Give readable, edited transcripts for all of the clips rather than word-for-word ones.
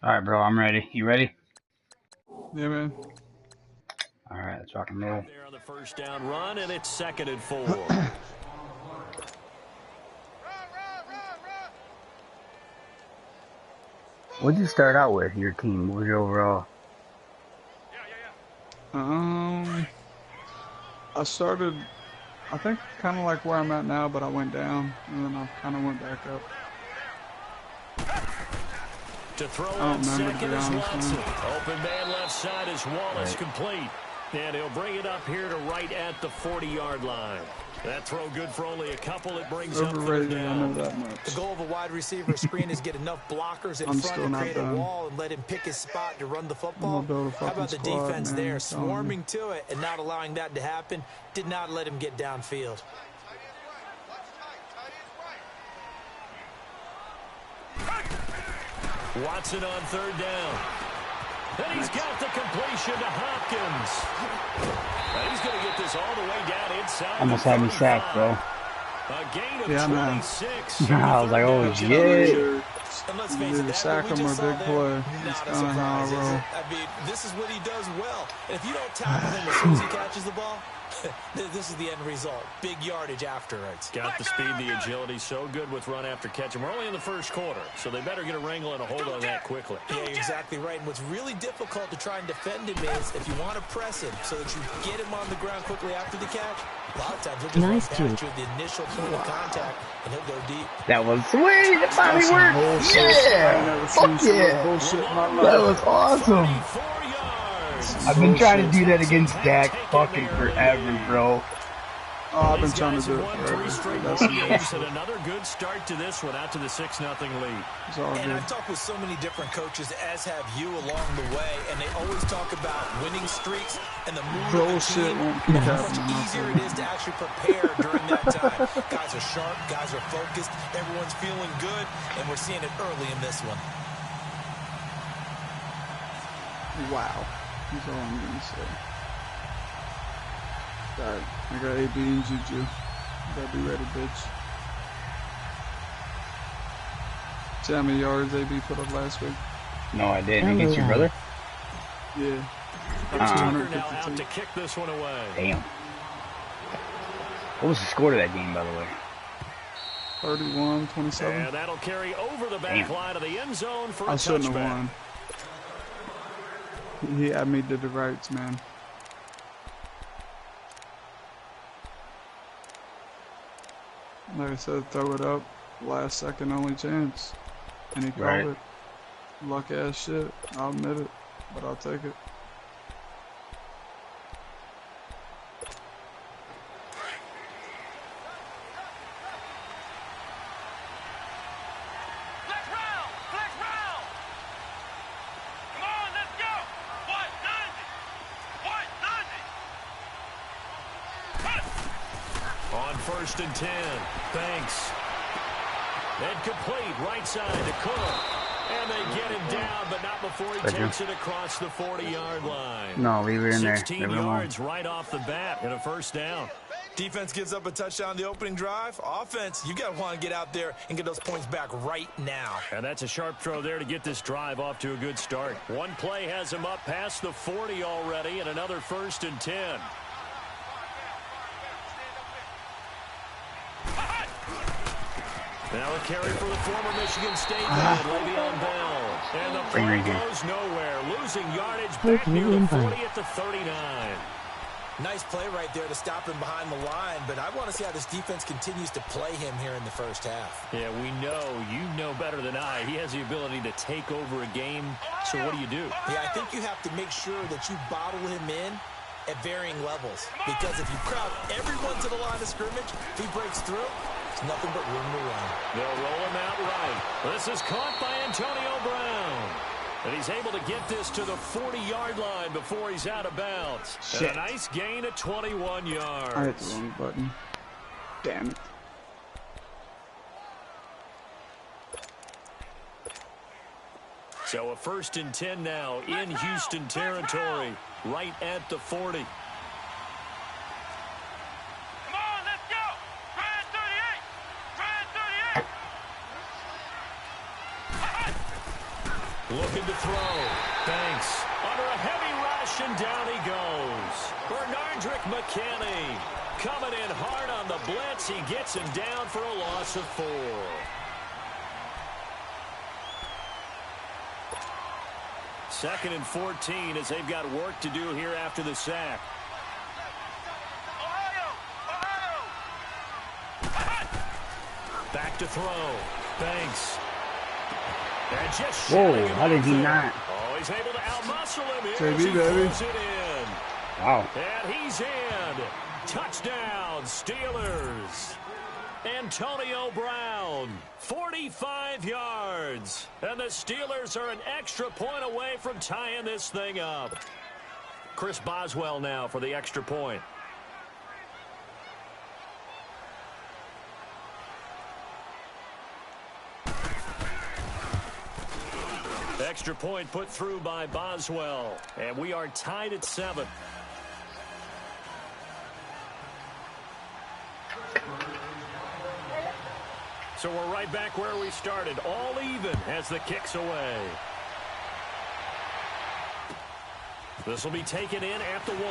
Alright, bro, I'm ready. You ready? Yeah, man. Alright, let's rock and roll. There on the first down run, and it's 2nd and 4. What'd you start out with, your team? What was your overall? I started, I think, kind of like where I'm at now, but I went down, and then I kind of went back up. To throw I don't remember, to second be is honest, Watson. man. Open man left side is Wallace, complete. And he'll bring it up here to right at the 40-yard line. That throw good for only a couple. It brings Overrated, up 3rd I down. know that much. The goal of a wide receiver screen is get enough blockers in front to create a wall and let him pick his spot to run the football. How about the defense there, swarming to it and not allowing that to happen? Did not let him get downfield. Watson on 3rd down. And he's got the completion to Hopkins. And he's going to get this all the way down inside. Almost had me sacked, bro. A gain of 26. I was like, oh, shit. And let's face it, either sack him or big play. That's kind of how I roll. I mean, this is what he does well. And if you don't tackle him as soon as he catches the ball, this is the end result. Big yardage afterwards. Got the speed, the agility, so good with run after catch. And we're only in the first quarter, so they better get a wrangle and a hold on that quickly. Yeah, you're exactly right. And what's really difficult to try and defend him is if you want to press him so that you get him on the ground quickly after the catch, a lot of times he'll just run past you at the initial point of contact, and he'll go deep. That was sweet. It finally worked. Yeah. Fuck yeah. That was awesome. I've been trying to do that against Dak fucking forever, bro. Oh, I've been trying to do it forever. That's another good start to this one, out to the 6-0 lead. It's all and good. I've talked with so many different coaches, as have you, along the way, and they always talk about winning streaks and the mood of the team, and how much easier it is to actually prepare during that time. Guys are sharp, guys are focused, everyone's feeling good, and we're seeing it early in this one. Wow. That's all I'm going to say. Alright, I got AB and Juju. Gotta be ready, bitch. See how many yards AB put up last week? No, I didn't. Against your brother? Yeah. Now out to kick this one away. Damn. What was the score to that game, by the way? 31-27. And that'll carry over the back line of the end zone for a touchback. I shouldn't have won. He had me to the rights, man. Like I said, throw it up. Last second only chance. And he called it. Luck ass shit. I'll admit it. But I'll take it. On 1st and 10. Thanks. And complete right side to Cook. And they get him down, but not before he takes it across the 40-yard line. No, leave it in there. 16 yards right off the bat and a 1st down. Defense gives up a touchdown the opening drive. Offense, you got to want to get out there and get those points back right now. And that's a sharp throw there to get this drive off to a good start. One play has him up past the 40 already, and another 1st and 10. Now a carry for the former Michigan State man, Le'Veon Bell. And the play goes nowhere, losing yardage back near the 40 at the 39. Nice play right there to stop him behind the line, but I want to see how this defense continues to play him here in the first half. Yeah, we know, you know better than I, he has the ability to take over a game, so what do you do? Yeah, I think you have to make sure that you bottle him in at varying levels, because if you crowd everyone to the line of scrimmage, if he breaks through, there's nothing but room to run. They'll roll him out right. This is caught by Antonio Brown. And he's able to get this to the 40-yard line before he's out of bounds. And a nice gain of 21 yards. I hit the wrong button. Damn it. So a 1st and 10 now in Houston territory, right at the 40. Looking to throw. Banks under a heavy rush, and down he goes. Bernardrick McKinney coming in hard on the blitz. He gets him down for a loss of 4. Second and 14 as they've got work to do here after the sack. Back to throw. Banks. And just whoa, how did he not? Oh, he's able to outmuscle him here. JB, baby. It in. Wow. And he's in. Touchdown, Steelers. Antonio Brown, 45 yards. And the Steelers are an extra point away from tying this thing up. Chris Boswell now for the extra point. Extra point put through by Boswell. And we are tied at 7. So we're right back where we started. All even as the kick's away. This will be taken in at the 1.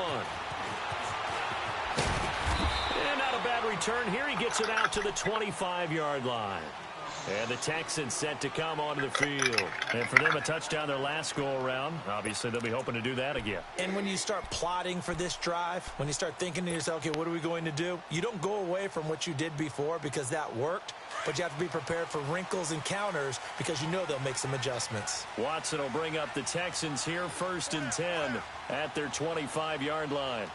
And not a bad return here. He gets it out to the 25-yard line. And the Texans set to come onto the field. And for them, a touchdown their last go-around. Obviously, they'll be hoping to do that again. And when you start plotting for this drive, when you start thinking to yourself, okay, what are we going to do? You don't go away from what you did before because that worked. But you have to be prepared for wrinkles and counters because you know they'll make some adjustments. Watson will bring up the Texans here, 1st and 10 at their 25-yard line.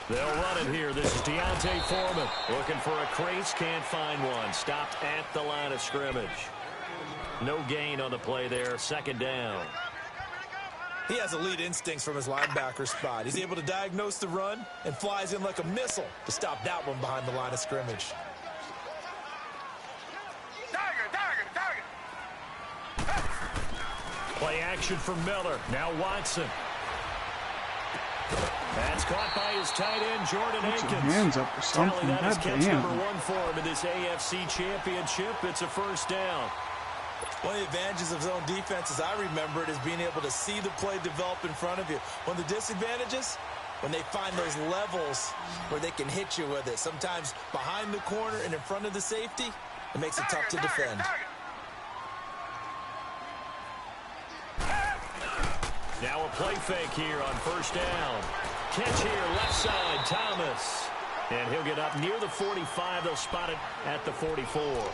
They'll run it here. This is Deontay Foreman looking for a crease. Can't find one. Stopped at the line of scrimmage. No gain on the play there. 2nd down. He has elite instincts from his linebacker spot. He's able to diagnose the run and flies in like a missile to stop that one behind the line of scrimmage. Play action from Miller. Now Watson. That's caught by his tight end, Jordan Akins. Put your hands up or something. That is catch damn. number 1 for him in this AFC Championship. It's a 1st down. One of the advantages of zone defense, as I remember it, is being able to see the play develop in front of you. One of the disadvantages, when they find those levels where they can hit you with it. Sometimes behind the corner and in front of the safety, it makes it tough to defend. Now a play fake here on 1st down. Catch here, left side, Thomas. And he'll get up near the 45. They'll spot it at the 44.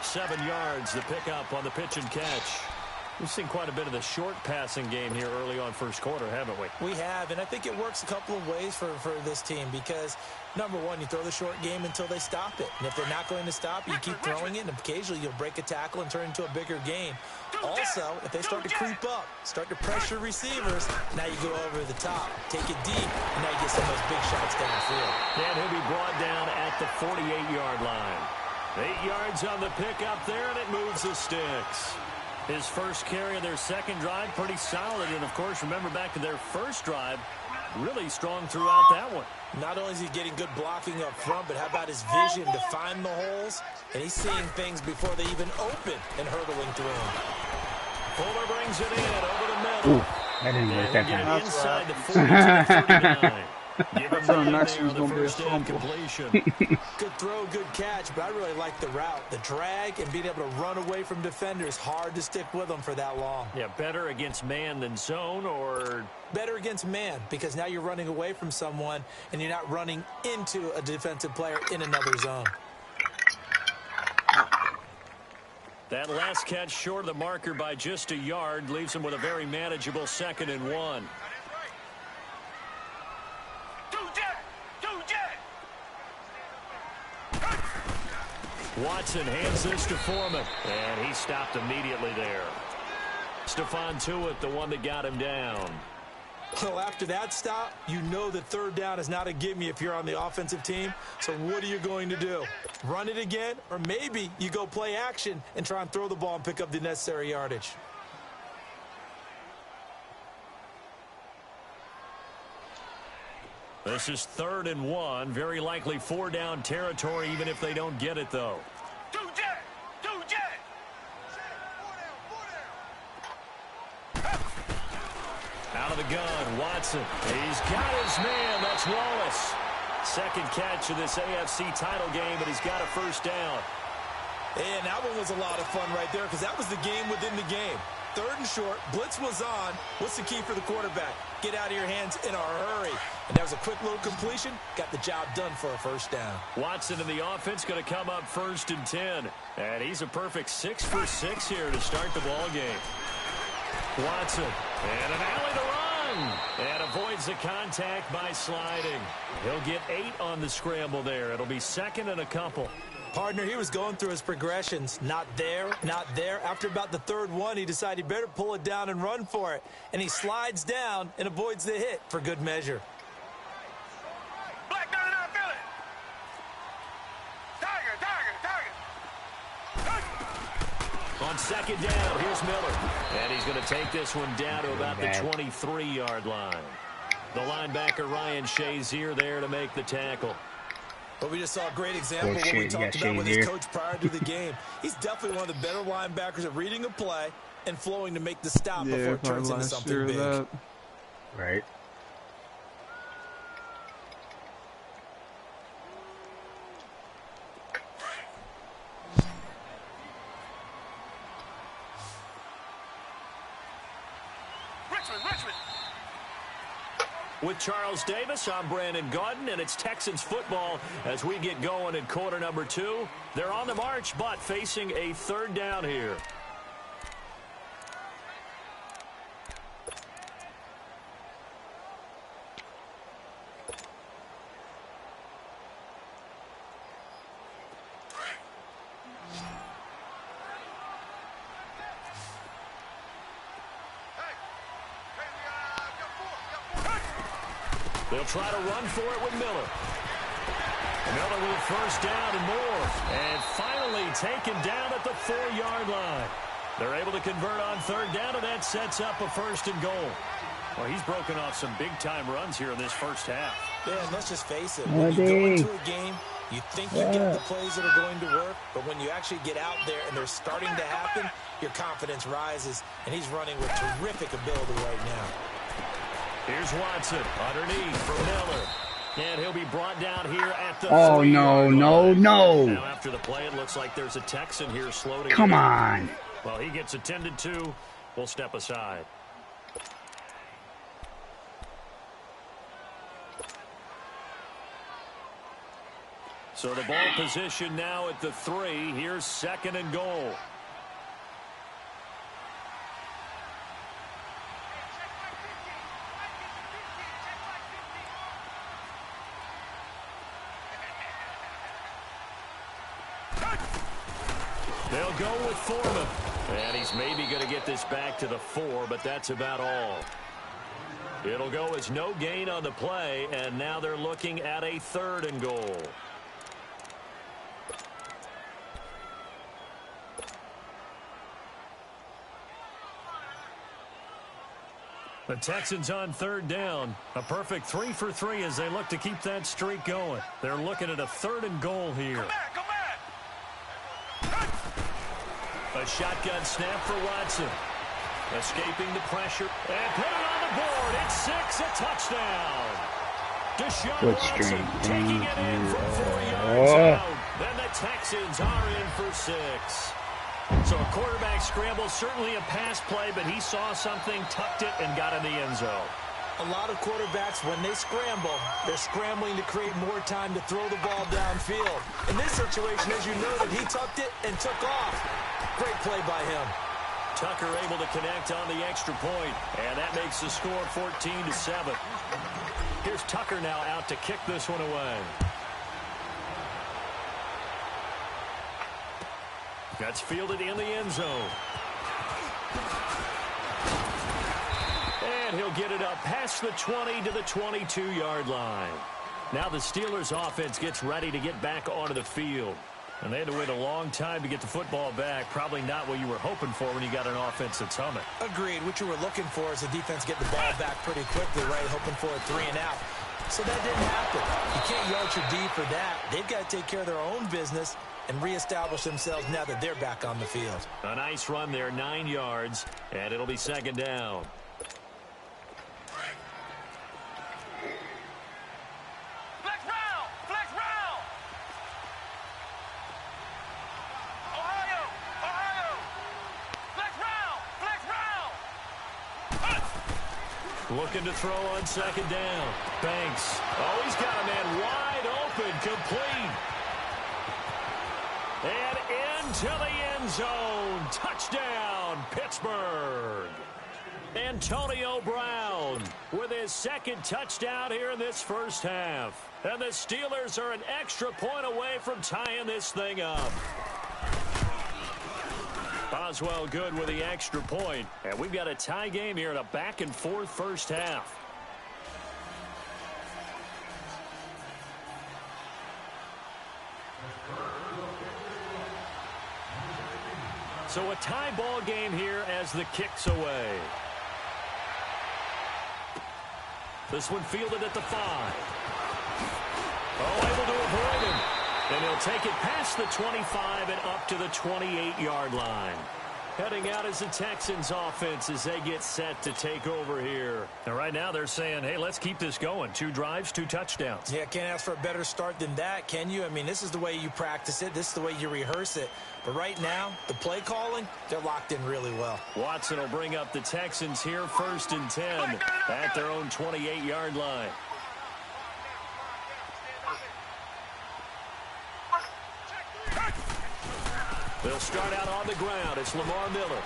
7 yards, the pickup on the pitch and catch. We've seen quite a bit of the short passing game here early on 1st quarter, haven't we? We have, and I think it works a couple of ways for this team because, number one, you throw the short game until they stop it. And if they're not going to stop it, you keep throwing it, and occasionally you'll break a tackle and turn into a bigger gain. Also, if they start to creep up, start to pressure receivers, now you go over the top, take it deep, and now you get some of those big shots downfield. And he'll be brought down at the 48-yard line. 8 yards on the pickup there, and it moves the sticks. His first carry of their 2nd drive, pretty solid. And, of course, remember back to their 1st drive, really strong throughout that one. Not only is he getting good blocking up front, but how about his vision to find the holes? And he's seeing things before they even open and hurdling through them. Fuller brings it in over the middle. Ooh, that didn't work that time. Inside the 40 to 39. Give him So the next there one's on the gonna be a first down fumble. completion. Good throw, good catch, but I really like the route. The drag and being able to run away from defenders, hard to stick with them for that long. Yeah, better against man than zone, or better against man because now you're running away from someone and you're not running into a defensive player in another zone. that last catch short of the marker by just a yard leaves him with a very manageable 2nd and 1. Watson hands this to Foreman, and he stopped immediately there. Stephon Tuitt, the one that got him down. Well, after that stop, you know that 3rd down is not a gimme if you're on the offensive team. So what are you going to do? Run it again? Or maybe you go play action and try and throw the ball and pick up the necessary yardage. This is 3rd and 1. Very likely 4-down territory, even if they don't get it, though. the gun. Watson. He's got his man. That's Wallace. Second catch of this AFC title game, and he's got a first down. And that one was a lot of fun right there because that was the game within the game. Third and short, blitz was on. What's the key for the quarterback? Get out of your hands in a hurry. And that was a quick little completion. Got the job done for a first down. Watson and the offense going to come up 1st and 10. And he's a perfect 6 for 6 here to start the ball game. Watson. And an alley to run. And avoids the contact by sliding. He'll get 8 on the scramble there. It'll be 2nd and a couple. Partner, he was going through his progressions. Not there, not there. After about the 3rd one, he decided he better pull it down and run for it. And he slides down and avoids the hit for good measure. Black 99, feel it. Tiger. On 2nd down, here's Miller. And he's going to take this one down to about the 23-yard line. The linebacker, Ryan Shazier, there to make the tackle. But we just saw a great example of what we talked about with his coach prior to the game. He's definitely one of the better linebackers at reading a play and flowing to make the stop before it turns into something big. Right. Richmond. With Charles Davis, I'm Brandon Gaudin, and it's Texans football as we get going in quarter number 2. They're on the march, but facing a 3rd down here. They'll try to run for it with Miller. Miller with first down and more. And finally taken down at the 4-yard line. They're able to convert on 3rd down, and that sets up a 1st and goal. Well, he's broken off some big-time runs here in this first half. Yeah, and let's just face it. When you go into a game, you think you get the plays that are going to work, but when you actually get out there and they're starting to happen, your confidence rises, and he's running with terrific ability right now. Here's Watson underneath for Miller. And he'll be brought down here at the Oh, no. Now after the play, it looks like there's a Texan here slow to Come on. Well, he gets attended to. We'll step aside. So the ball position now at the 3. Here's 2nd and goal. They'll go with Foreman. And he's maybe going to get this back to the 4, but that's about all. It'll go as no gain on the play, and now they're looking at a 3rd and goal. The Texans on 3rd down. A perfect 3 for 3 as they look to keep that streak going. They're looking at a 3rd and goal here. Come back. A shotgun snap for Watson. Escaping the pressure. And put it on the board. It's 6, a touchdown. Deshaun Watson taking it in from 4 yards out. Then the Texans are in for 6. So a quarterback scramble, certainly a pass play, but he saw something, tucked it, and got in the end zone. A lot of quarterbacks, when they scramble, they're scrambling to create more time to throw the ball downfield. In this situation, as you noted, he tucked it and took off. Great play by him. Tucker able to connect on the extra point, and that makes the score 14-7. Here's Tucker now out to kick this one away. That's fielded in the end zone. And he'll get it up past the 20 to the 22-yard line. Now the Steelers offense gets ready to get back onto the field. And they had to wait a long time to get the football back. Probably not what you were hoping for when you got an offense that's humming. Agreed. What you were looking for is the defense get the ball back pretty quickly, right? Hoping for a 3 and out. So that didn't happen. You can't yard your D for that. They've got to take care of their own business and reestablish themselves now that they're back on the field. A nice run there, 9 yards, and it'll be 2nd down. Looking to throw on second down. Banks. Oh, he's got a man wide open. Complete. And into the end zone. Touchdown, Pittsburgh. Antonio Brown with his second touchdown here in this first half. And the Steelers are an extra point away from tying this thing up. Boswell good with the extra point. And we've got a tie game here in a back-and-forth first half. So a tie ball game here as the kick's away. This one fielded at the 5. Oh, able to avoid him. And he'll take it past the 25 and up to the 28-yard line. Heading out as the Texans offense as they get set to take over here. And right now they're saying, hey, let's keep this going. 2 drives, 2 touchdowns. Yeah, can't ask for a better start than that, can you? I mean, this is the way you practice it. This is the way you rehearse it. But right now, the play calling, they're locked in really well. Watson will bring up the Texans here, 1st and 10 at their own 28-yard line. They'll start out on the ground. It's Lamar Miller.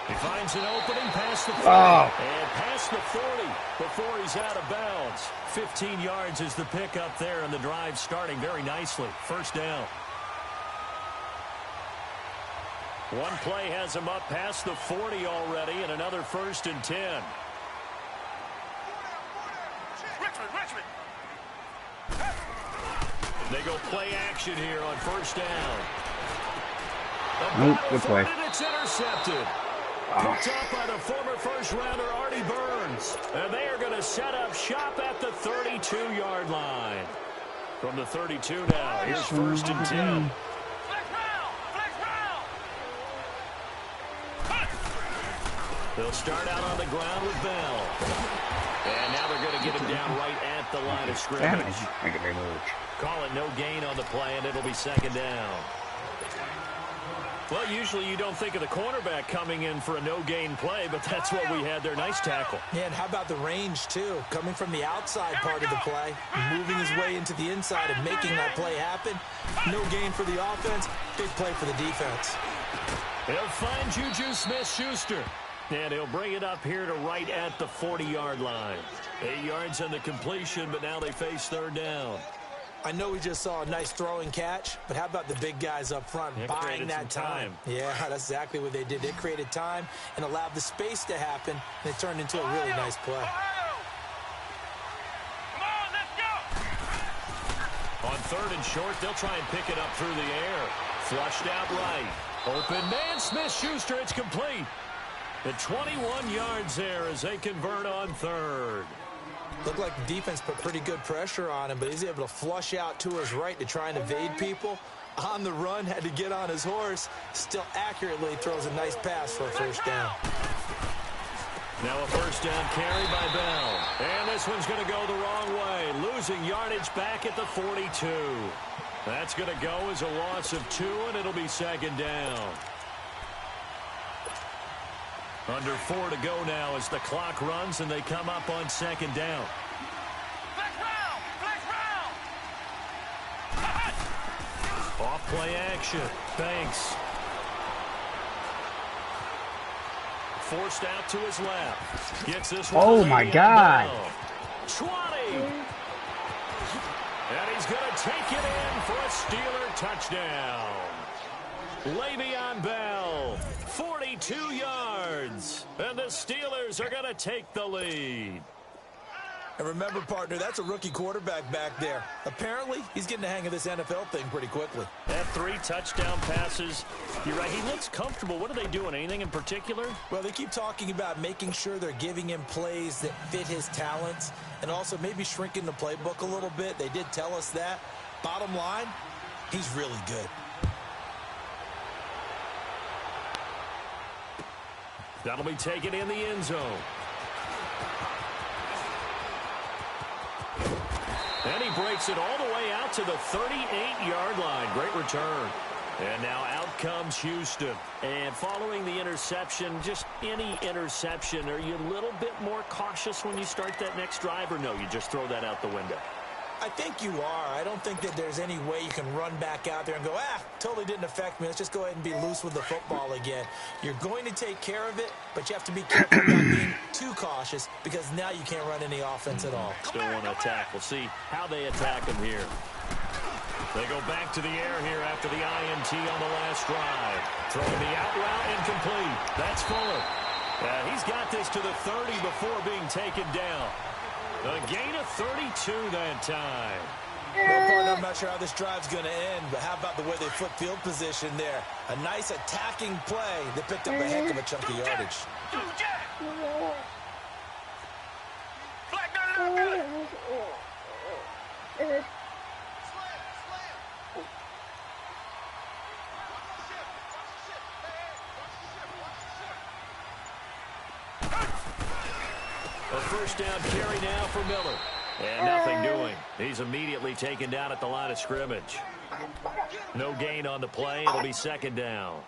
He finds an opening past the 40 and past the 40 before he's out of bounds. 15 yards is the pickup there, and the drive starting very nicely. First down. One play has him up past the 40 already, and another 1st and 10. Richmond. They go play action here on 1st down. Nope, good play. It's intercepted. Picked up by the former first-rounder Artie Burns. And they are going to set up shop at the 32-yard line. From the 32 now, here's 1st and 10. They'll start out on the ground with Bell. And now they're going to get him down right at the line of scrimmage. Call it no gain on the play, and it'll be 2nd down. Well, usually you don't think of the cornerback coming in for a no-gain play, but that's what we had there. Nice tackle. Yeah, and how about the range, too? Coming from the outside part of the play, moving his way into the inside and making that play happen. No gain for the offense, big play for the defense. He'll find Juju Smith-Schuster. And he'll bring it up here to right at the 40-yard line. 8 yards on the completion, but now they face 3rd down. I know we just saw a nice throwing catch, but how about the big guys up front buying that time? Yeah, that's exactly what they did. They created time and allowed the space to happen, and it turned into a really nice play. Come on, let's go. On 3rd and short, they'll try and pick it up through the air. Flushed out right. Open man, Smith-Schuster, it's complete. The 21 yards there as they convert on 3rd. Looked like the defense put pretty good pressure on him, but he's able to flush out to his right to try and evade people. On the run, had to get on his horse. Still accurately throws a nice pass for a 1st down. Now a 1st down carry by Bell. And this one's going to go the wrong way. Losing yardage back at the 42. That's going to go as a loss of 2, and it'll be 2nd down. Under 4 to go now as the clock runs and they come up on 2nd down. Flex round. Off play action. Banks. Forced out to his left. Gets this one. Oh my God. 20. And he's going to take it in for a Steeler touchdown. Le'Veon Bell, 42 yards, and the Steelers are going to take the lead. And remember, partner, that's a rookie quarterback back there. Apparently, he's getting the hang of this NFL thing pretty quickly. Had 3 touchdown passes. You're right, he looks comfortable. What are they doing? Anything in particular? Well, they keep talking about making sure they're giving him plays that fit his talents and also maybe shrinking the playbook a little bit. They did tell us that. Bottom line, he's really good. That'll be taken in the end zone. And he breaks it all the way out to the 38-yard line. Great return. And now out comes Houston. And following the interception, just any interception, are you a little bit more cautious when you start that next drive, or no, you just throw that out the window? I think you are. I don't think that there's any way you can run back out there and go, totally didn't affect me. Let's just go ahead and be loose with the football again. You're going to take care of it, but you have to be careful about being too cautious because now you can't run any offense at all. Still want to attack. We'll see how they attack him here. They go back to the air here after the INT on the last drive. Throwing the out route incomplete. That's Fuller. He's got this to the 30 before being taken down. A gain of 32 that time. Well, partner, I'm not sure how this drive's going to end, but how about the way they flip field position there? A nice attacking play that picked up a heck of a chunk of yardage. Flag not good. A first down carry now for Miller. And nothing doing. He's immediately taken down at the line of scrimmage. No gain on the play. It'll be second down.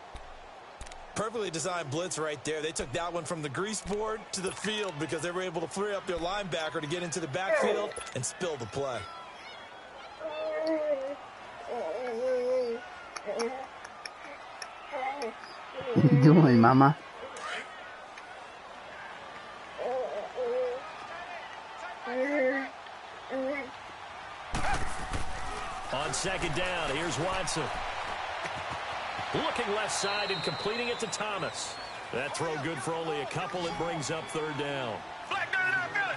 Perfectly designed blitz right there. They took that one from the grease board to the field because they were able to free up their linebacker to get into the backfield and spill the play. What are you doing, mama? On second down, here's Watson. Looking left side and completing it to Thomas. That throw good for only a couple. It brings up third down. Flag not good.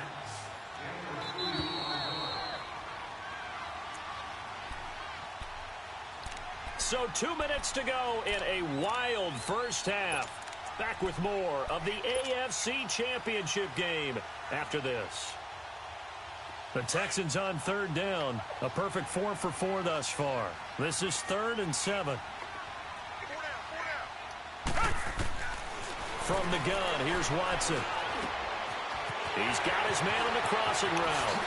So 2 minutes to go in a wild first half. Back with more of the AFC Championship game after this. The Texans on third down. A perfect 4 for 4 thus far. This is 3rd and 7. From the gun, here's Watson. He's got his man on the crossing route.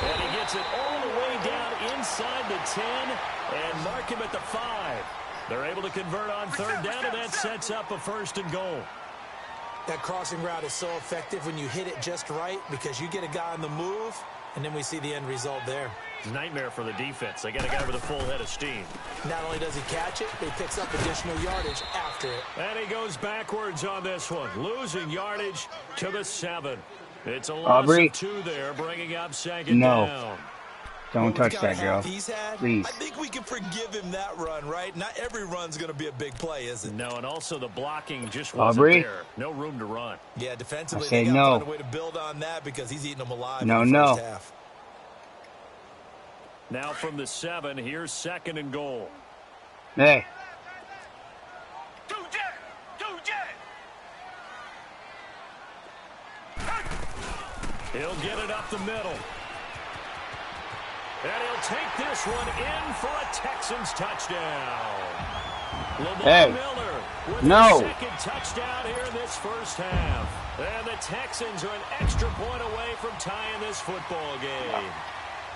And he gets it all the way down inside the 10 and mark him at the 5. They're able to convert on third down, and that sets up a 1st and goal. That crossing route is so effective when you hit it just right because you get a guy on the move, and then we see the end result there. Nightmare for the defense. They got a guy with a full head of steam. Not only does he catch it, but he picks up additional yardage after it. And he goes backwards on this one, losing yardage to the 7. It's a loss of 2 there, bringing up second down. Don't touch that, girl. Please. I think we can forgive him that run, right? Not every run's going to be a big play, is it? No, and also the blocking just wasn't there. No room to run. Yeah, defensively, they got to find a way to build on that because he's eating them alive in the first half. Now from the 7, here's 2nd and goal. Hey. He'll get it up the middle. And he'll take this one in for a Texans touchdown. Lamar Miller with the second touchdown here in this first half. And the Texans are an extra point away from tying this football game.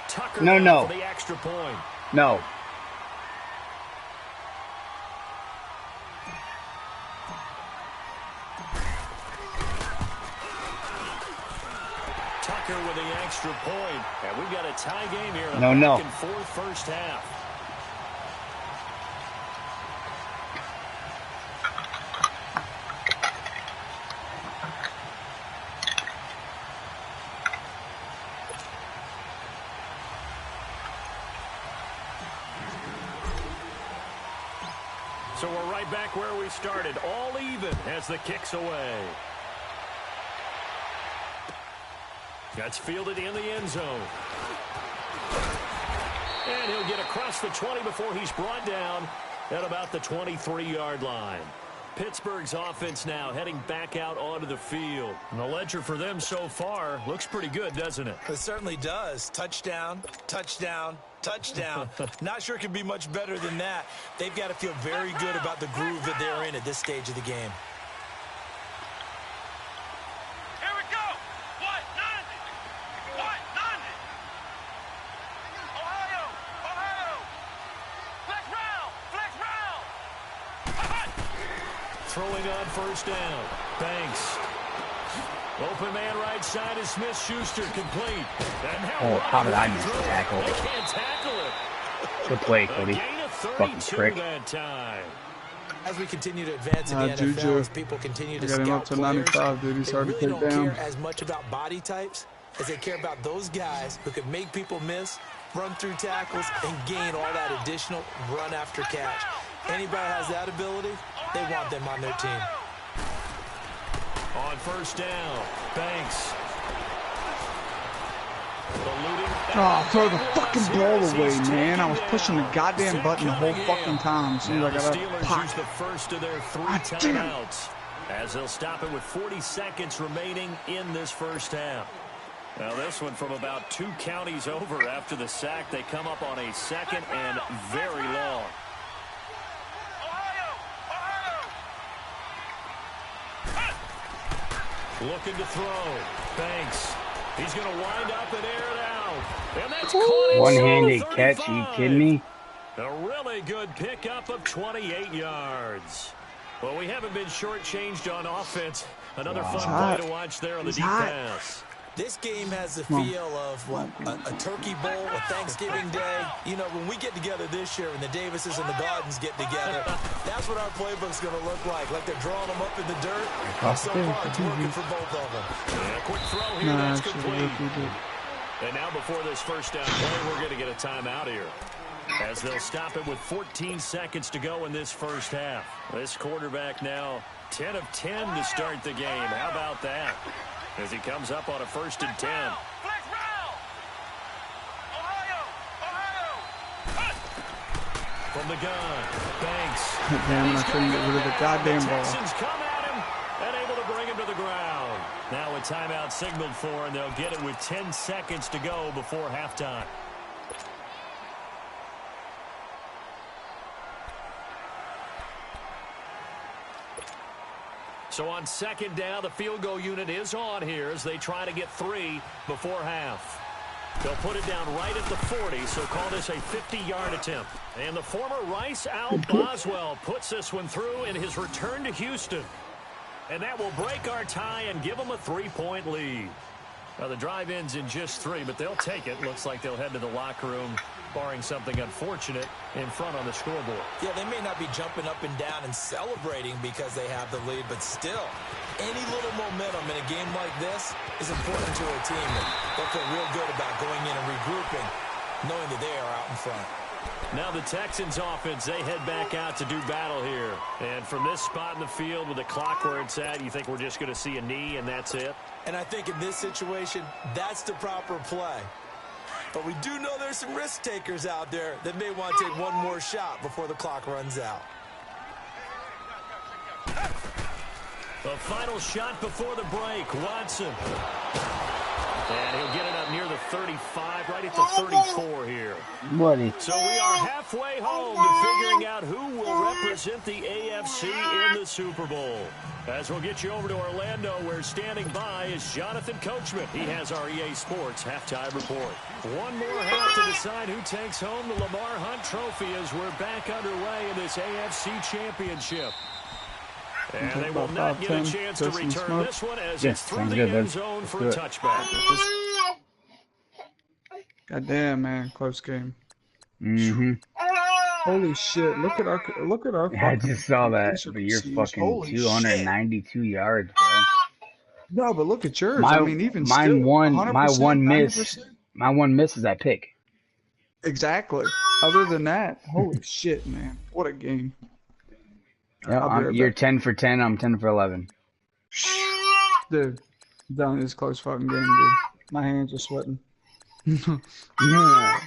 Tucker for the extra point. No. Tucker with the extra point. And we've got a tie game here in the back and forth first half. So we're right back where we started, all even as the kick's away. That's fielded in the end zone. And he'll get across the 20 before he's brought down at about the 23-yard line. Pittsburgh's offense now heading back out onto the field. And the ledger for them so far looks pretty good, doesn't it? It certainly does. Touchdown, touchdown, touchdown. Not sure it can be much better than that. They've got to feel very good about the groove that they're in at this stage of the game. Here we go. What? 90. What? 90. Ohio. Ohio. Flex round. Flex Throwing on first down. Banks. Open man right side is Smith-Schuster, complete. And now how did I miss the tackle? They can't tackle it. Good play, Cody. Gain of Fucking 32 prick. that time. As we continue to advance in the NFL, as people continue to scout to players, 95, dude. He's they hard to really take don't down. care as much about body types as they care about those guys who can make people miss, run through tackles, and gain all that additional run after catch. Anybody has that ability, they want them on their team. On first down, Banks. Oh, throw the fucking ball away, man. I was pushing the goddamn button the whole fucking time. As soon as I got Steelers up, use the first of their 3 timeouts as they'll stop it with 40 seconds remaining in this first half. Now this one from about 2 counties over after the sack. They come up on a second and very long. Looking to throw. Banks. He's going to wind up and air it out. And that's caught. One-handed catch. Are you kidding me? A really good pickup of 28 yards. Well, we haven't been shortchanged on offense. Another fun play to watch there on the deep pass. This game has the feel of what, a turkey bowl, a Thanksgiving day. You know, when we get together this year and the Davises and the Gardens get together, that's what our playbook's going to look like they're drawing them up in the dirt. And so far, it's working for both of them. And a quick throw here, that's complete. And now before this first down play, we're going to get a timeout here, as they'll stop it with 14 seconds to go in this first half. This quarterback now 10 of 10 to start the game. How about that? As he comes up on a 1st and 10. From the gun, Banks. Damn, I couldn't get rid of the goddamn ball. Texans come at him and able to bring him to the ground. Now a timeout signaled for, and they'll get it with 10 seconds to go before halftime. So on second down, the field goal unit is on here as they try to get 3 before half. They'll put it down right at the 40, so call this a 50-yard attempt. And the former Rice Al Boswell puts this one through in his return to Houston. And that will break our tie and give them a 3-point lead. Now the drive ends in just 3, but they'll take it. Looks like they'll head to the locker room, barring something unfortunate, in front on the scoreboard. Yeah, they may not be jumping up and down and celebrating because they have the lead, but still, any little momentum in a game like this is important to a team. They'll feel real good about going in and regrouping, knowing that they are out in front. Now the Texans offense, they head back out to do battle here. And from this spot in the field with the clock where it's at, you think we're just going to see a knee and that's it? And I think in this situation, that's the proper play. But we do know there's some risk takers out there that may want to take one more shot before the clock runs out. The final shot before the break, Watson. And he'll get it up near the 35, right at the 34 here. Buddy. So we are halfway home to figuring out who will represent the AFC in the Super Bowl. As we'll get you over to Orlando, where standing by is Jonathan Coachman. He has our EA Sports halftime report. One more half to decide who takes home the Lamar Hunt Trophy as we're back underway in this AFC Championship. And they will not get a chance to return this one as it's through the end zone for a touchback. Goddamn, man, close game. Mm-hmm. Holy shit! Look at our. I just saw that, but you're fucking 292 yards, bro. No, but look at yours. I mean, even my still, one 100%, my one miss is that pick. Exactly. Other than that, holy shit, man, what a game. Yeah, you're 10 for 10. I'm 10 for 11. Dude, done this close fucking game, dude. My hands are sweating. Yeah.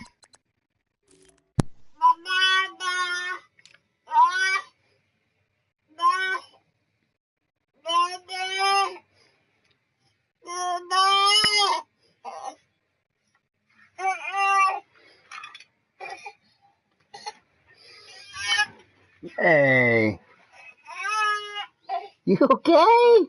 Hey. You okay?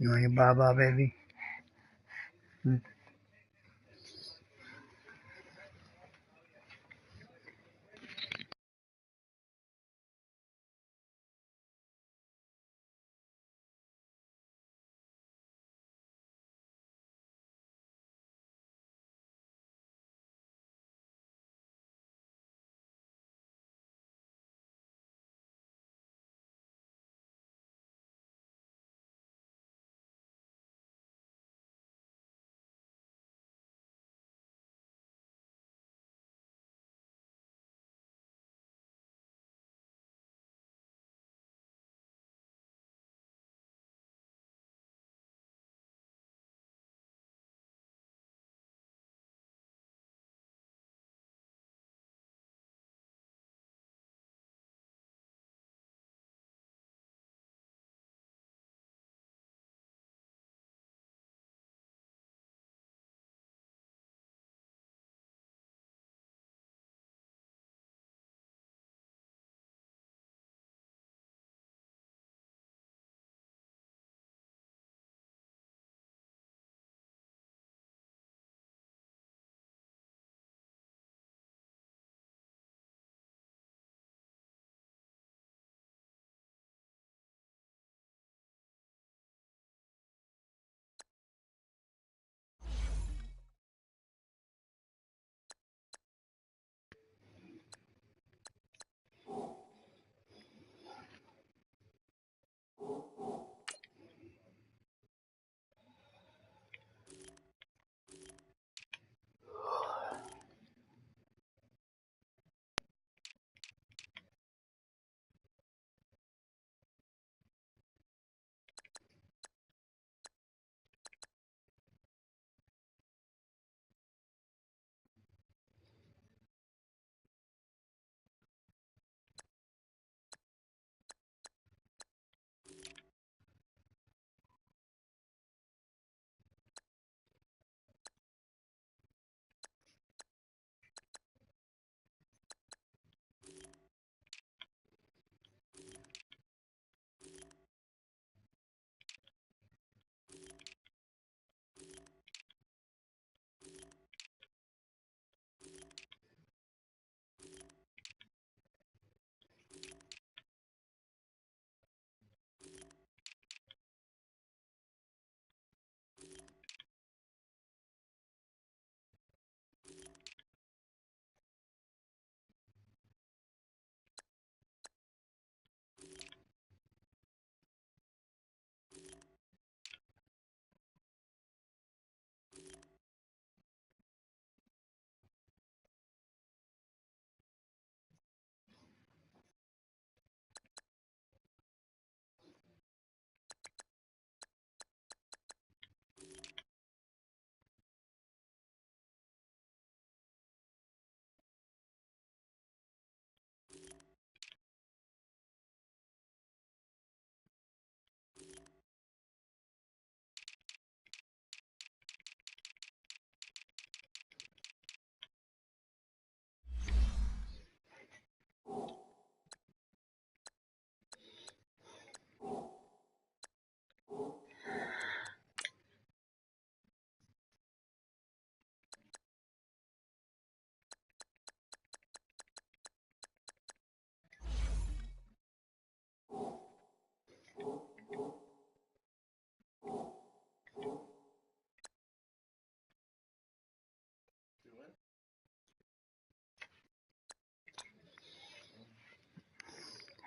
You want your baba, baby? Hmm?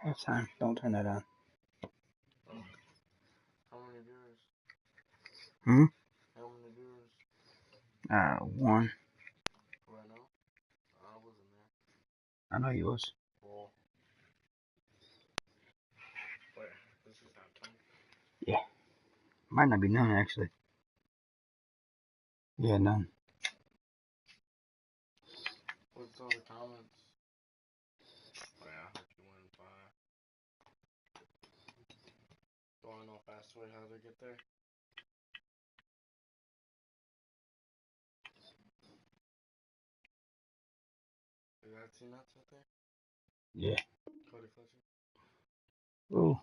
Halftime. Don't turn that on. How many viewers? Hmm? How many viewers? 1. Right now? I wasn't there. I know you was. Well, where? This is halftime. Yeah. Might not be none, actually. Yeah, none. What's all the comments? Oh yeah, I hope you win 5. Do I know fast way how to get there? Is that Cnuts out there? Yeah. Cody Fletcher? Ooh.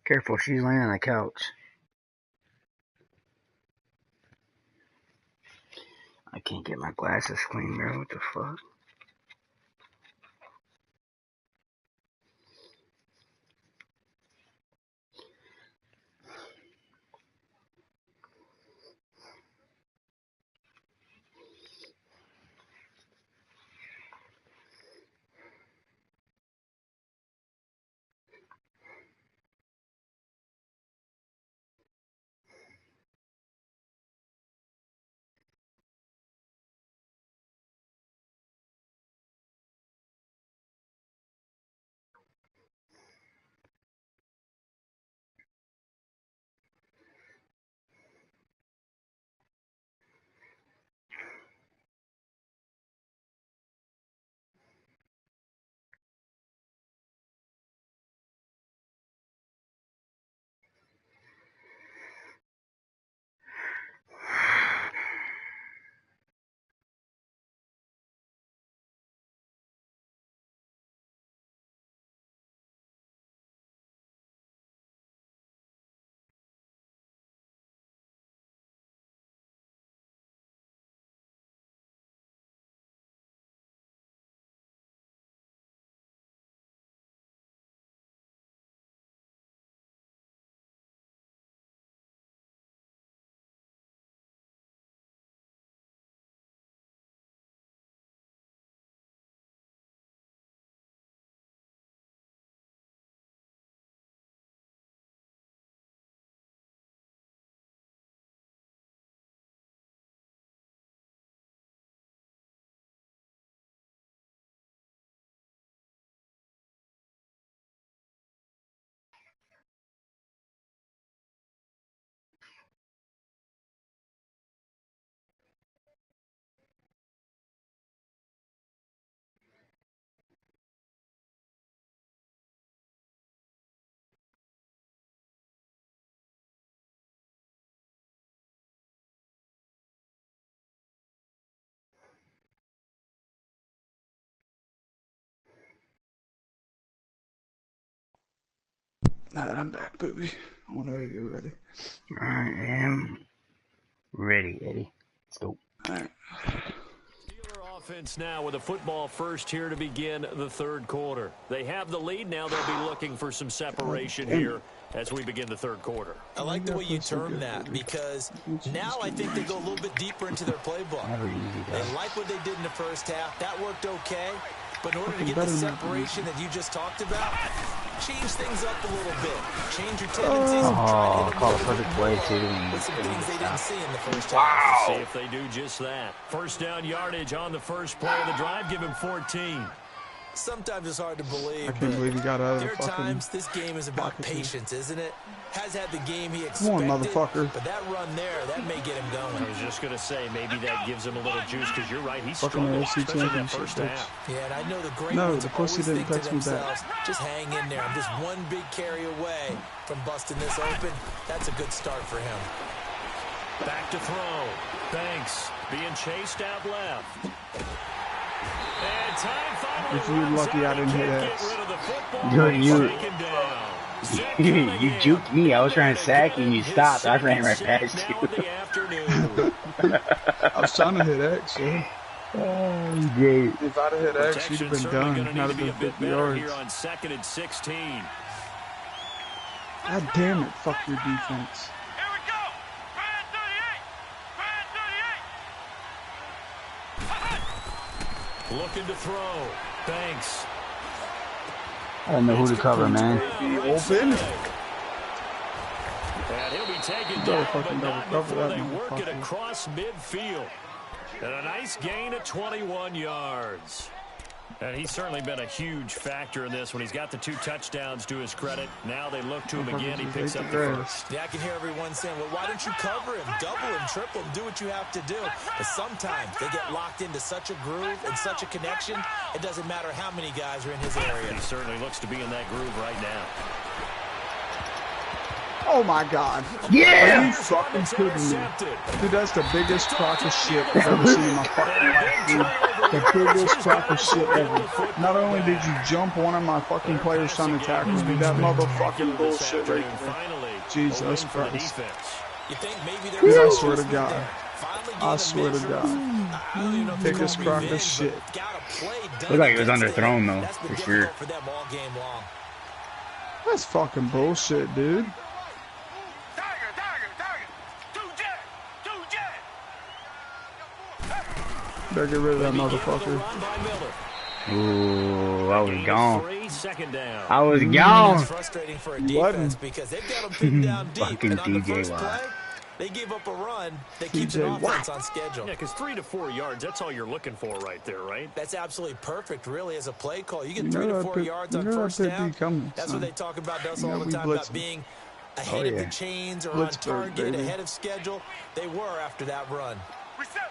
Careful, she's laying on the couch. I can't get my glasses clean, bro. What the fuck? Now that I'm back, Boobie, whenever you're ready. I am ready, Eddie. Let's go. All right. Steeler offense now with a football first here to begin the third quarter. They have the lead. Now they'll be looking for some separation here as we begin the third quarter. I like the way you term that because now I think they go a little bit deeper into their playbook. Never easy, They like what they did in the first half. That worked okay. But in order to get the separation that you just talked about, change things up a little bit. Change your tendencies and try to hit call a perfect play too. with some things they didn't see in the first half. Wow. See if they do just that. First down yardage on the first play of the drive. Give him 14. Sometimes it's hard to believe. I can't believe he got out of the There are fucking times this game is about patience, isn't it? Has had the game he expected. Come on, motherfucker. But that run there, that may get him going. I was just going to say, maybe that gives him a little juice because you're right. He's fucking struggled, AFC especially that championship, first bitch. half. Yeah, and I know the great No, ones the pussy always didn't think to text me back. themselves, just hang in there. I'm just one big carry away from busting this open. That's a good start for him. Back to throw. Banks being chased out left. And time finally If you're lucky, I didn't hit X. Dude, you juked me. I was trying to sack you and you stopped. I ran right past you. I was trying to hit X, yeah. Oh, great. If I'd have hit X, you'd have been done. Not have been 50 yards. Here on 2nd and 16. God damn it, fuck your defense. Here we go. Brand 38. Looking to throw. Banks. I don't know who to cover, man. Open. And he'll be taken down, but not before they work it across midfield. And a nice gain of 21 yards. And he's certainly been a huge factor in this when he's got the 2 touchdowns to his credit. Now they look to him again. He picks up the first. Yeah, I can hear everyone saying, well, why don't you cover him, double him, triple him, do what you have to do. But sometimes they get locked into such a groove and such a connection, it doesn't matter how many guys are in his area. He certainly looks to be in that groove right now. Oh my god. Yeah! Are you fucking kidding me? Dude, that's the biggest crock of shit I've ever seen in my fucking life, dude. The biggest crack of shit ever. Not only did you jump one of my fucking players trying to tackle me, that motherfucking bullshit right there. Jesus Christ. Dude, I swear to God. I swear to God. Biggest crack of shit. Looked like it was underthrown though, for sure. That's fucking bullshit, dude. Better get rid of that motherfucker. Ooh, I was gone. I was gone. Frustrating for a defense because they've got them pinned down deep. Fucking And on the DJ first play, they give up a run that keeps an offense on schedule. Yeah, because 3 to 4 yards, that's all you're looking for right there, right? That's absolutely perfect, really, as a play call. You get 3 to 4 yards on first down. That's what they talk about us all the time, about being ahead of the chains or on target, ahead of schedule. They were after that run. Reset.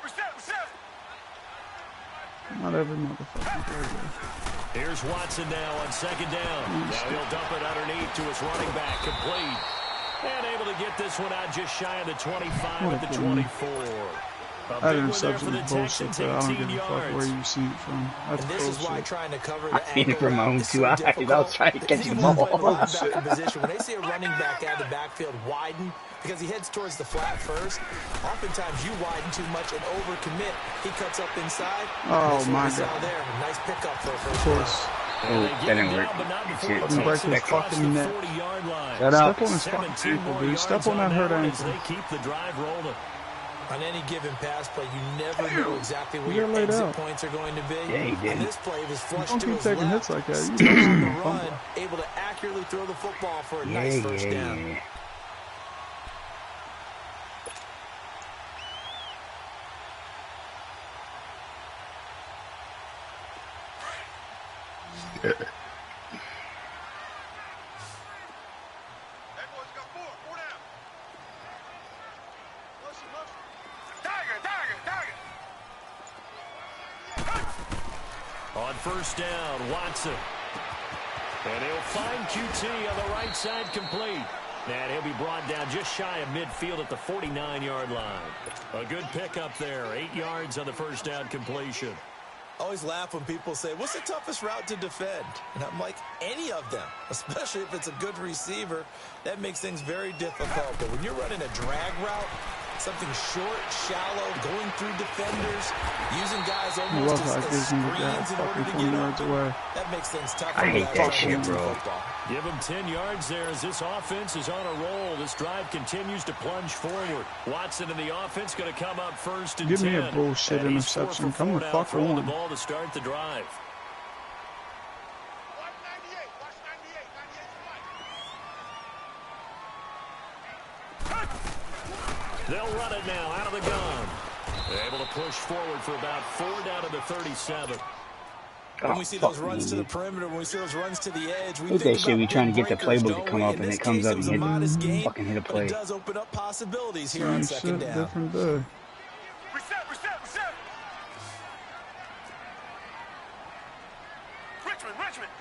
Not every motherfucker. Here's Watson now on second down. Now he'll dump it underneath to his running back, complete. And able to get this one out just shy of the 25 at the 24. That interception is bullshit, but I don't give a fuck where you see it from. That's this bullshit. Is why trying to cover I seen it from my own 2 eyes. I was trying to catch the ball. When they see a running back out of the backfield widen, because he heads towards the flat first, oftentimes you widen too much and overcommit. He cuts up inside. Oh my God. There. Nice pickup for a first. Of course. Oh, that didn't work. Shit, break his fucking neck. Shut up. Step on his fucking ankle, dude. Step on that hurt ankle. They keep the drive rolling. On any given pass play, you never know exactly where your exit points are going to be. Yeah, he did. And this play was flushed Don't to keep his taking left. hits like that. On the run, able to accurately throw the football for a nice first down. On first down, Watson. And he'll find QT on the right side, complete. And he'll be brought down just shy of midfield at the 49-yard line. A good pickup there, 8 yards on the first down completion. Always laugh when people say, what's the toughest route to defend? And I'm like, any of them, especially if it's a good receiver. That makes things very difficult. But when you're running a drag route, something short, shallow, going through defenders, using guys almost as screens in order to get open, that makes things tough. I hate that shit, bro. Give him 10 yards there as this offense is on a roll. This drive continues to plunge forward. Watson and the offense going to come up first and 10. Give me a bullshit interception. Come the fuck on. The ball to start the drive. They'll run it now out of the gun. They're able to push forward for about 4 down to the 37. When we see those runs to the perimeter, when we see those runs to the edge, we think that shit we trying to get the playbook to come up, in and this it comes case, up and fucking hit a play. But it does open up possibilities here on second down. Different day. Reset. Richmond.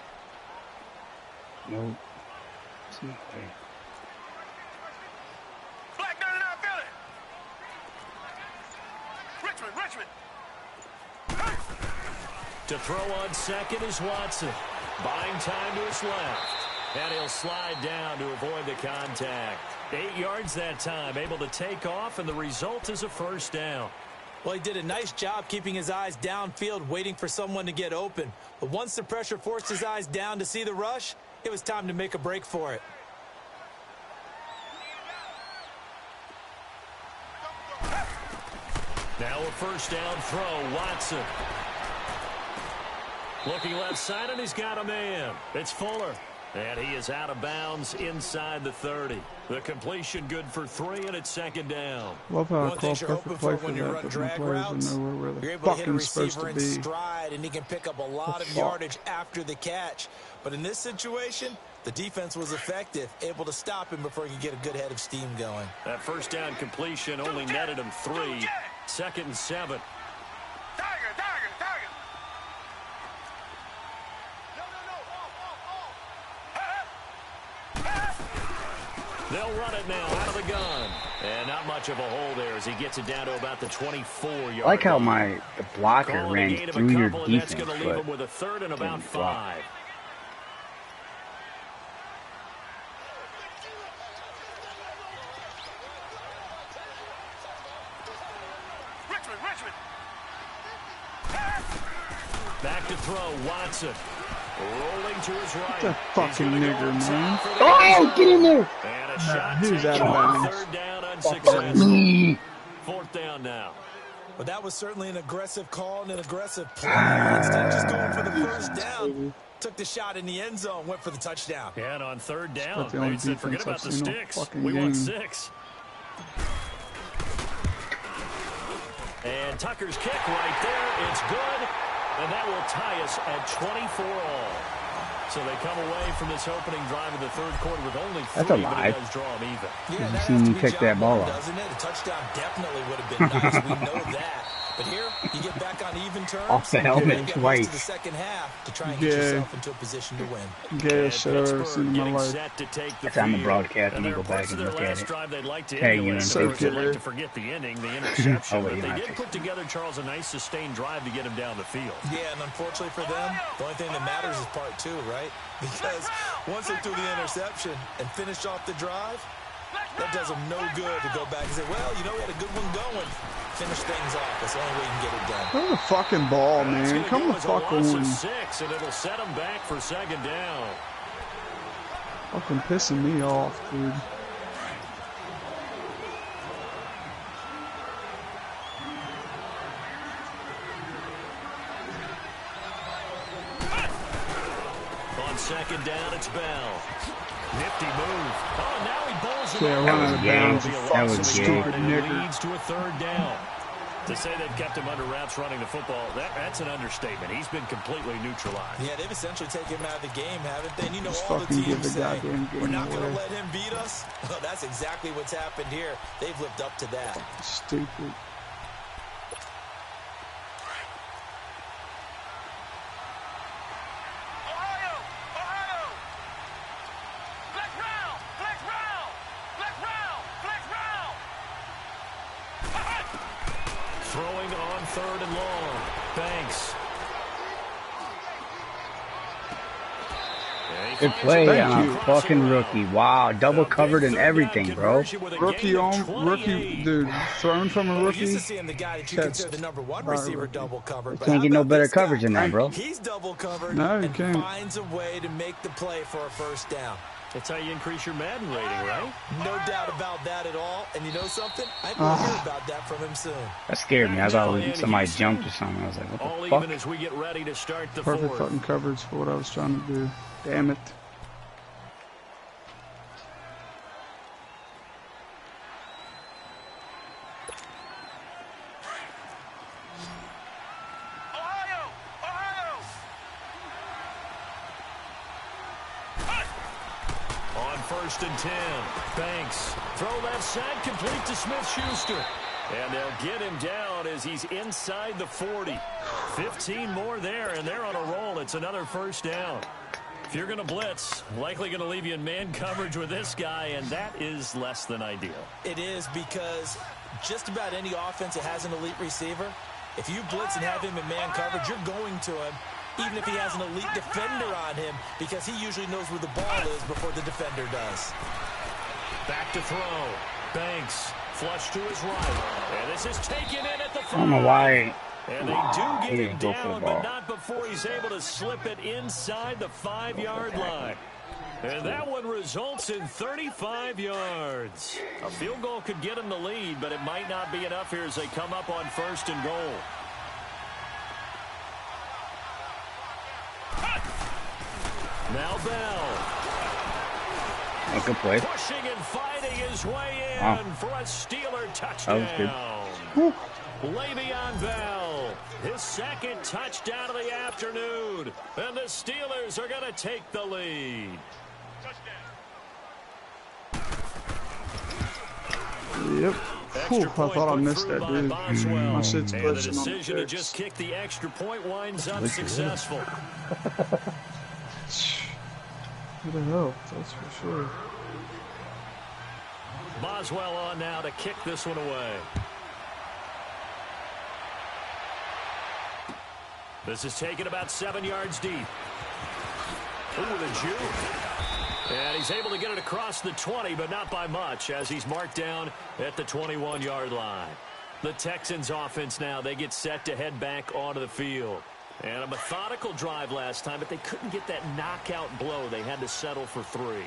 No. Black 99 Philly. Richmond. To throw on second is Watson. Buying time to his left. And he'll slide down to avoid the contact. 8 yards that time, able to take off, and the result is a first down. Well, he did a nice job keeping his eyes downfield, waiting for someone to get open. But once the pressure forced his eyes down to see the rush, it was time to make a break for it. Now a first down throw, Watson. Looking left side, and he's got a man. It's Fuller. And he is out of bounds inside the 30. The completion good for 3, and it's second down. Love how I call perfect play for that, but my players are nowhere where they're fucking supposed to be. Stride, and he can pick up a lot of yardage after the catch. But in this situation, the defense was effective, able to stop him before he could get a good head of steam going. That first down completion only netted him 3. Second and 7. Tiger. They'll run it now out of the gun. And not much of a hole there as he gets it down to about the 24-yard line. I like how the blocker ran through your defense, that's going to leave him with a 3rd and about 5. Back to throw, Watson. Rolling to his right. That fucking nigger, man. Oh, get in there! And a shot who's out of bounds? 3rd down unsuccessful. 4th down now. But that was certainly an aggressive call and an aggressive play. Instead of just going for the first down, took the shot in the end zone, went for the touchdown. Yeah, and on 3rd down, the only they said, forget about the sticks. We want 6. And Tucker's kick right there. It's good. And that will tie us at 24 all. So they come away from this opening drive of the 3rd quarter with only 3, That's a lie. but it does draw them even. Yeah, you seen me pick that ball up. Doesn't it? A touchdown definitely would have been nice. We know that. But here, you get back on even terms. Off the helmet twice. To the second half to try and get yourself into a position to win. Gayest shit I've ever seen in my life. It's on the broadcast and you go back and look at it. Hey, you so good. Like to forget the ending, the interception, but they did put together, Charles, a nice sustained drive to get him down the field. Yeah, and unfortunately for them, the only thing that matters is part 2, right? Because once they threw the interception and finished off the drive, that does them no good to go back and say, well, you know, we had a good one going. Finish things off. That's the only way you can get it done. Come the fucking ball, man. Come the fuck on. 6, and it'll set them back for 2nd down. Fucking pissing me off, dude. On 2nd down, it's Bell. Nifty move. Oh, now he bowls it. Yeah, run out of bounds. That was stupid nigger. Leads to a 3rd down. To say they've kept him under wraps running the football, that's an understatement. He's been completely neutralized. Yeah, they've essentially taken him out of the game, haven't they? And you know, Just all the teams say, we're not going to let him beat us. Well, that's exactly what's happened here. They've lived up to that. Stupid. Throwing on 3rd and long. Banks. Good play on a fucking rookie. Wow, double covered and everything, bro. Rookie, dude, thrown from a rookie. Used to seeing the guy that you consider the #1 receiver double covered. Can't get no better coverage than that, bro. He's double covered and finds a way to make the play for a 1st down. That's how you increase your Madden rating, right? No doubt about that at all. And you know something? I will hear about that from him soon. That scared me. I thought somebody jumped or something. I was like, what the all fuck? even as we get ready to start the Perfect 4th. fucking coverage for what I was trying to do. Damn it. On 1st and 10, Banks. Throw left side, complete to Smith-Schuster. And they'll get him down as he's inside the 40. 15 more there, and they're on a roll. It's another 1st down. If you're going to blitz, likely going to leave you in man coverage with this guy, and that is less than ideal. It is, because just about any offense that has an elite receiver, if you blitz and have him in man coverage, you're going to him, even if he has an elite defender on him, because he usually knows where the ball is before the defender does. Back to throw. Banks. Flush to his right. And this is taken in at the 5. I don't know why. And they do get him down, but not before he's able to slip it inside the 5-yard line. And that one results in 35 yards. A field goal could get him the lead, but it might not be enough here as they come up on 1st and goal. Now Bell. Good play. Pushing and fighting his way in for a Steeler touchdown. That was good. Le'Veon Bell, his 2nd touchdown of the afternoon. And the Steelers are going to take the lead. Yep. Whew, I thought I missed that, dude. My shit's and pushing the decision on to just kick the extra point winds up successful. What the hell? That's for sure. Boswell on now to kick this one away. This is taken about 7 yards deep. Ooh, the juke. And he's able to get it across the 20, but not by much, as he's marked down at the 21-yard line. The Texans offense now, they get set to head back onto the field. And a methodical drive last time, but they couldn't get that knockout blow. They had to settle for 3.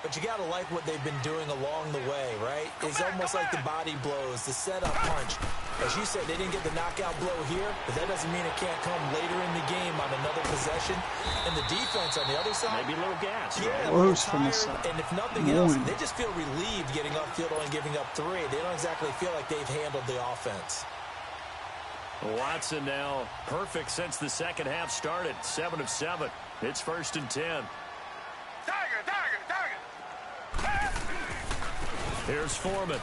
But you got to like what they've been doing along the way, right? It's almost like the body blows, the setup punch. As you said, they didn't get the knockout blow here, but that doesn't mean it can't come later in the game on another possession. And the defense on the other side, maybe a little gas. Yeah, a little tired, and if nothing else, they just feel relieved getting upfield and giving up 3. They don't exactly feel like they've handled the offense. Watson now perfect since the second half started. 7 of 7. It's 1st and 10. Here's Foreman.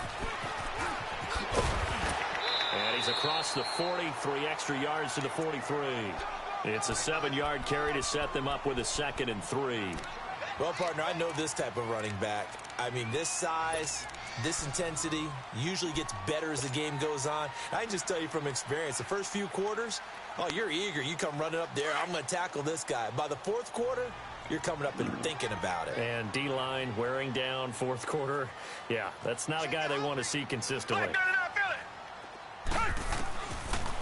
And he's across the 40, 3 extra yards to the 43. It's a 7-yard carry to set them up with a 2nd and 3. Well, partner, I know this type of running back. I mean, this size, this intensity usually gets better as the game goes on. I can just tell you from experience, the first few quarters, oh, you're eager. You come running up there, I'm going to tackle this guy. By the 4th quarter, you're coming up and thinking about it. And D-line wearing down 4th quarter. Yeah, that's not a guy they want to see consistently.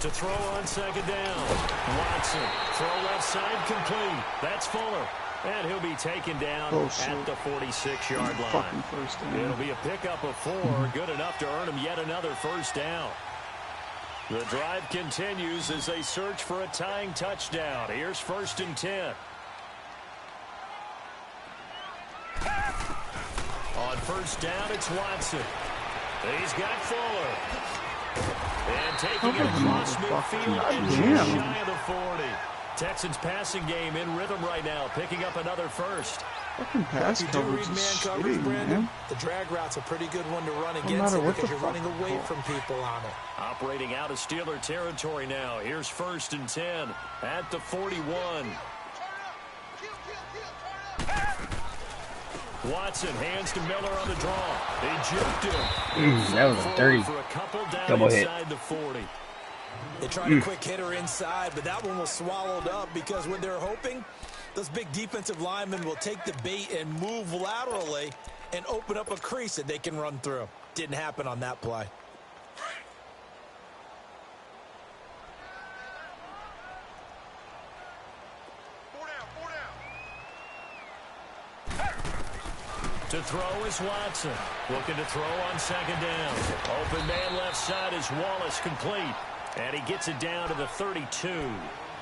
To throw on 2nd down. Watson, throw left side complete. That's Fuller. And he'll be taken down at the 46-yard line. It'll be a pickup of 4, good enough to earn him yet another 1st down. The drive continues as they search for a tying touchdown. Here's 1st and 10. On 1st down, it's Watson. He's got Fuller. And taking it across midfield and just shy of the 40. Texans passing game in rhythm right now, picking up another 1st. Fucking pass coverage is shitty, man. The drag route's a pretty good one to run against it because you're running away from people on it. Operating out of Steeler territory now. Here's 1st and 10 at the 41. Watson hands to Miller on the draw. They juked him. That was a dirty for a couple down double hit. Inside the 40. They tried a quick hitter inside, but that one was swallowed up because what they're hoping, those big defensive linemen will take the bait and move laterally and open up a crease that they can run through. Didn't happen on that play. To throw is Watson. Looking to throw on 2nd down. Open man left side is Wallace, complete. And he gets it down to the 32.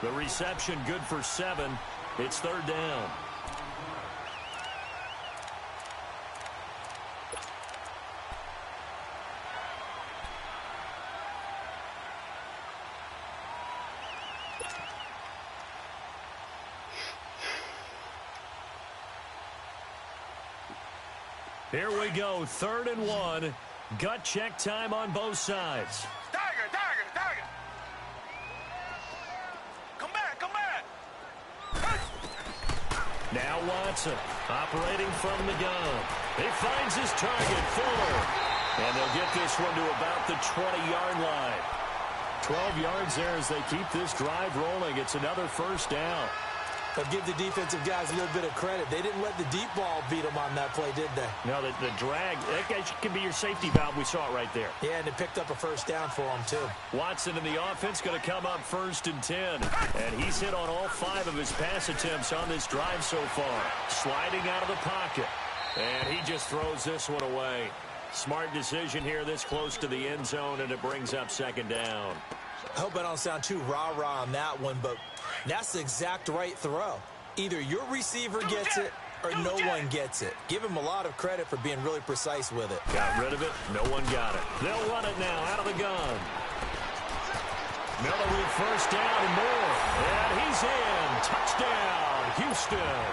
The reception good for 7. It's 3rd down. Here we go, 3rd and 1. Gut check time on both sides. Tiger. Come back. Now Watson, operating from the gun. He finds his target, Fuller. And they'll get this one to about the 20-yard line. 12 yards there as they keep this drive rolling. It's another 1st down. But give the defensive guys a little bit of credit. They didn't let the deep ball beat them on that play, did they? No, the drag, that can be your safety valve. We saw it right there. Yeah, and it picked up a 1st down for them, too. Watson in the offense going to come up 1st and 10. And he's hit on all 5 of his pass attempts on this drive so far. Sliding out of the pocket. And he just throws this one away. Smart decision here this close to the end zone, and it brings up 2nd down. I hope I don't sound too rah-rah on that one, but that's the exact right throw. Either your receiver gets it or no one gets it. Give him a lot of credit for being really precise with it. Got rid of it. No one got it. They'll run it now out of the gun. Miller with 1st down and more. And he's in. Touchdown, Houston.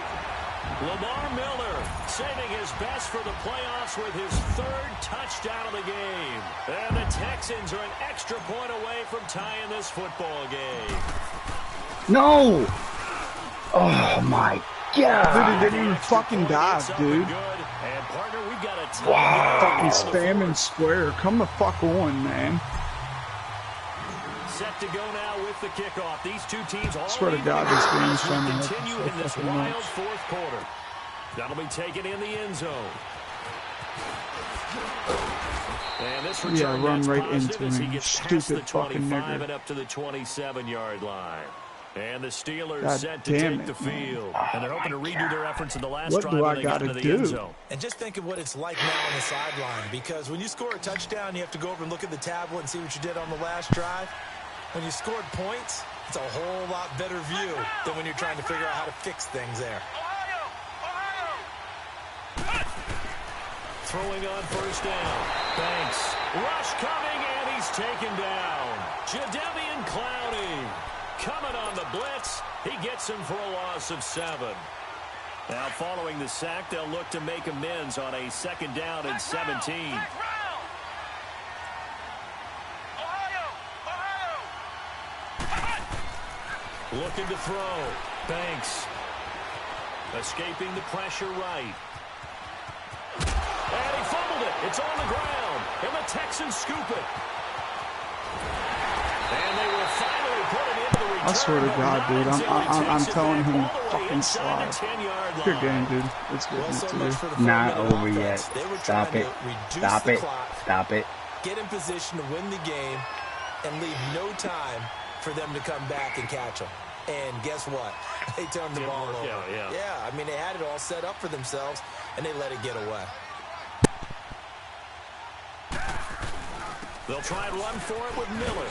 Lamar Miller saving his best for the playoffs with his 3rd touchdown of the game. And the Texans are an extra point away from tying this football game. No! Oh, my Yeah. Dude, he didn't even fucking dive, dude. Wow. Fucking spamming square. Come the fuck on, man. Set to go now with the kickoff. These two teams all swear to God, this game's trying to continue in this wild fourth quarter. That'll be taken in the end zone. And this return run right positive into as he him. gets past the Stupid fucking 25 nigger. and up to the 27-yard line. And the Steelers God set to damn take the it, man. field. And they're hoping to redo their efforts in the last What drive do when I they got gotta into the end do? zone. And just think of what it's like now on the sideline, because when you score a touchdown, you have to go over and look at the tablet and see what you did on the last drive. When you scored points, it's a whole lot better view than when you're trying to figure out how to fix things there. Throwing on first down. Banks. Rush coming, and he's taken down. Jadeveon Clowney coming on the blitz. He gets him for a loss of 7. Now following the sack, they'll look to make amends on a 2nd down and 17. Looking to throw. Banks. Escaping the pressure right. And he fumbled it. It's on the ground. And the Texans scoop it. And they will finally put it into the return. I swear to God, dude, I'm telling him fucking slide. Good game, dude. It's good. Well, so to much you. for the Not 4-minute over offense. yet. They were Stop trying it. to reduce Stop the it. clock, Stop it. get in position to win the game, and leave no time for them to come back and catch them. And guess what? They turned the ball over. Yeah, I mean, they had it all set up for themselves, and they let it get away. They'll try and run for it with Miller.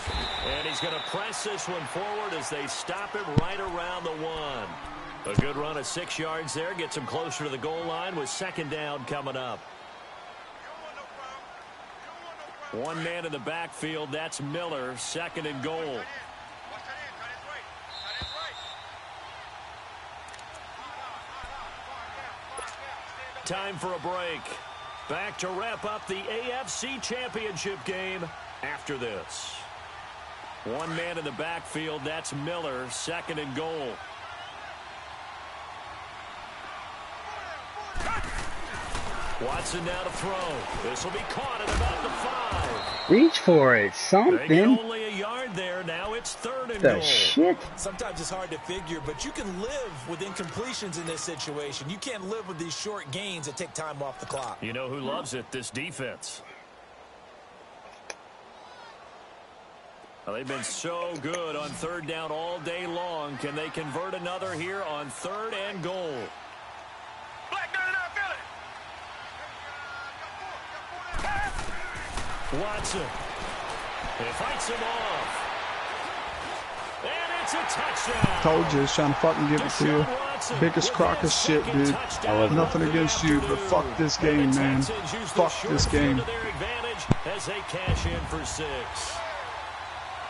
And he's going to press this one forward as they stop it right around the 1. A good run of 6 yards there. Gets him closer to the goal line with 2nd down coming up. One man in the backfield. That's Miller. 2nd and goal. Time for a break. Back to wrap up the AFC Championship game after this. One man in the backfield. That's Miller. 2nd and goal. Watson now to throw. This will be caught at about the 5. Reach for it. They get Something. only a yard there. Now it's 3rd and The goal. shit. Sometimes it's hard to figure, but you can live with incompletions in this situation. You can't live with these short gains that take time off the clock. You know who loves it? This defense. Well, they've been so good on 3rd down all day long. Can they convert another here on 3rd and goal? Watson. He fights him off. And it's a touchdown. Told you, it's trying to fucking give it to you. Biggest crock of shit, dude. Nothing against you, but fuck this game, man. Fuck this game. As they cash in for 6.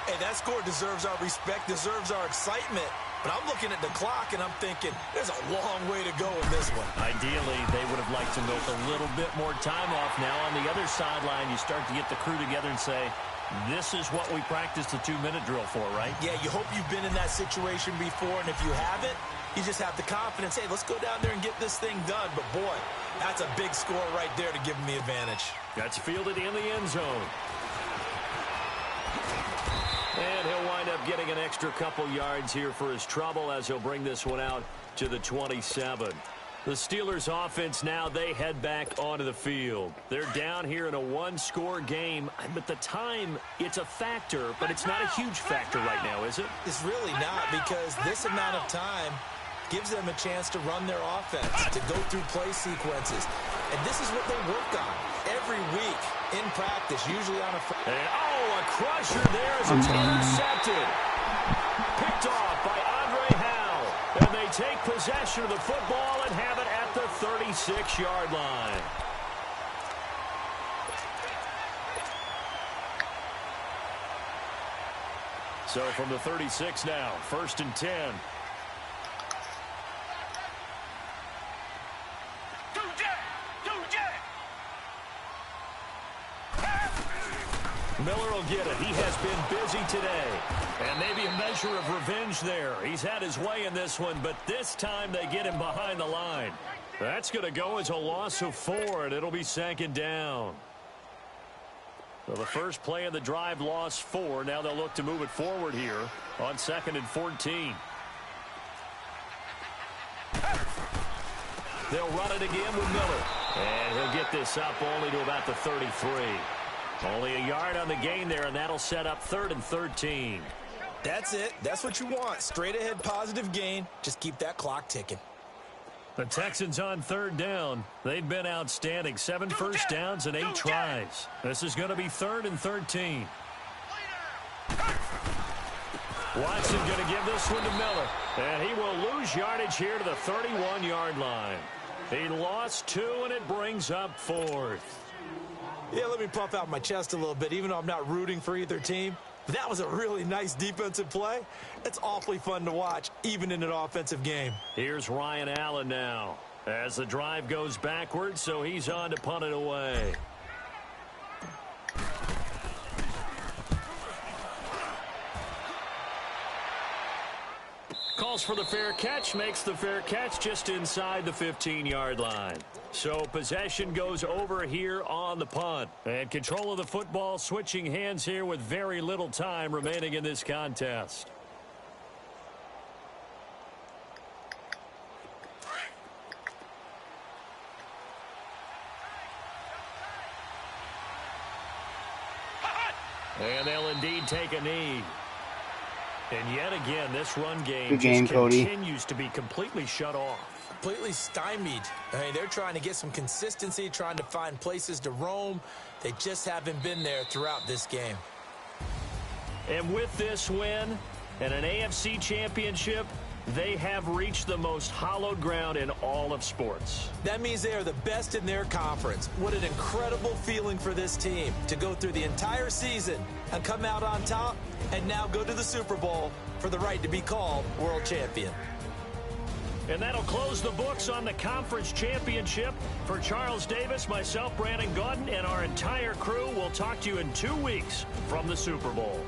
Hey, that score deserves our respect, deserves our excitement. But I'm looking at the clock, and I'm thinking, there's a long way to go in this one. Ideally, they would have liked to milk a little bit more time off. Now, on the other sideline, you start to get the crew together and say, this is what we practiced the 2-minute drill for, right? Yeah, you hope you've been in that situation before, and if you haven't, you just have the confidence, hey, let's go down there and get this thing done. But, boy, that's a big score right there to give them the advantage. That's fielded in the end zone. And he'll wind up getting an extra couple yards here for his trouble as he'll bring this one out to the 27. The Steelers offense now, they head back onto the field. They're down here in a 1-score game, but the time, it's a factor, but it's not a huge factor right now, is it? It's really not, because this amount of time gives them a chance to run their offense, to go through play sequences. And this is what they work on every week in practice, usually on a... a crusher there as it's intercepted. Picked off by Andre Howe. And they take possession of the football and have it at the 36-yard line. So from the 36 now, 1st and 10. Miller will get it. He has been busy today. And maybe a measure of revenge there. He's had his way in this one, but this time they get him behind the line. That's going to go as a loss of 4, and it'll be 2nd down. So the first play of the drive lost 4. Now they'll look to move it forward here on 2nd and 14. They'll run it again with Miller. And he'll get this up only to about the 33. Only a yard on the gain there, and that'll set up 3rd and 13. That's it. That's what you want. Straight ahead positive gain. Just keep that clock ticking. The Texans on 3rd down. They've been outstanding. 7 first downs and 8 tries. This is going to be 3rd and 13. Watson going to give this one to Miller. And he will lose yardage here to the 31-yard line. He lost 2, and it brings up 4th. Yeah, let me puff out my chest a little bit, even though I'm not rooting for either team. That was a really nice defensive play. It's awfully fun to watch, even in an offensive game. Here's Ryan Allen now. As the drive goes backwards, so he's on to punt it away. Calls for the fair catch, makes the fair catch just inside the 15-yard line. So possession goes over here on the punt. And control of the football switching hands here with very little time remaining in this contest. And they'll indeed take a knee. And yet again, this run game continues to be completely shut off. Completely stymied. I mean, they're trying to get some consistency, trying to find places to roam. They just haven't been there throughout this game. And with this win and an AFC championship, they have reached the most hallowed ground in all of sports. That means they are the best in their conference. What an incredible feeling for this team to go through the entire season and come out on top and now go to the Super Bowl for the right to be called world champion. And that'll close the books on the conference championship. For Charles Davis, myself, Brandon Gaudin, and our entire crew, we'll talk to you in 2 weeks from the Super Bowl.